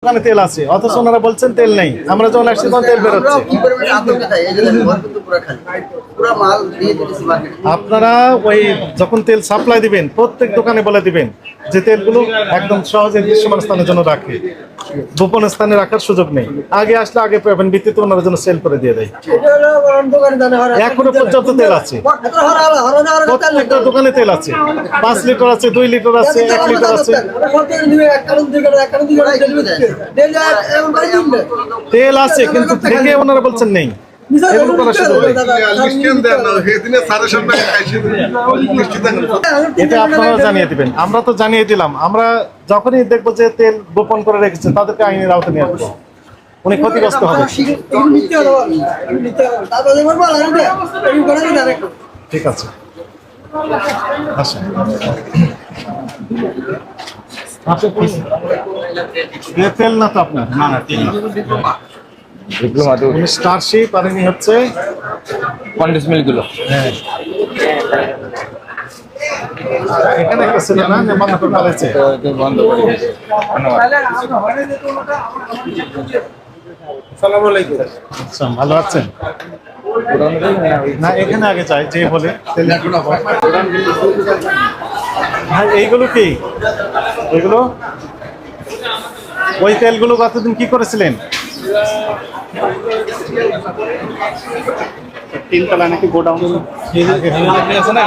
দোকানে তেল আছে, অথচ ওনারা বলছেন তেল নেই। আমরা যখন আসছি তখন তেল বেরোচ্ছে। আপনারা ওই যখন তেল সাপ্লাই দিবেন প্রত্যেক দোকানে বলে দিবেন যে তেলগুলো একদম সহজে দৃশ্যমান স্থানের জন্য রাখে, গোপন স্থানে রাখার সুযোগ নেই। আগে আসলে আগে পাবেন, ভিত্তিতে ওনারা জন্য সেল করে দিয়ে দেয়। এখনো পর্যন্ত তেল আছে, প্রত্যেকটা দোকানে তেল আছে। 5 লিটার আছে, 2 লিটার আছে, 1 লিটার আছে। তেল আছে কিন্তু থেকে ওনারা বলছেন নেই। এগুলো করার সুযোগ নেই। এটা আপনারা জানিয়ে দিবেন। আমরা তো জানিয়ে দিলাম। আমরা যখনই দেখবো যে তেল গোপন করে রেখেছে তাদেরকে আইনের আওতায় নিয়ে আসবো। উনি ক্ষতিগ্রস্ত হবে। ঠিক আছে, আসেন। তেল না তো আপনার? না না, তেল না। স্টারশিপ আর ইনি হচ্ছে কন্ডেন্স মিল্কগুলো। হ্যাঁ, এখানে একটা ছিল না যে বন্ধ করে ফেলেছে। বন্ধ করে দিয়েছে। ধন্যবাদ। আসসালামু আলাইকুম। আচ্ছা, ভালো আছেন? না, এখানে আগে চাই যে বলে ভাই এইগুলো কি? এগুলো ওই তেলগুলো গতদিন কি করেছিলেন? 3 তলা নাকি গোডাউন আছে না?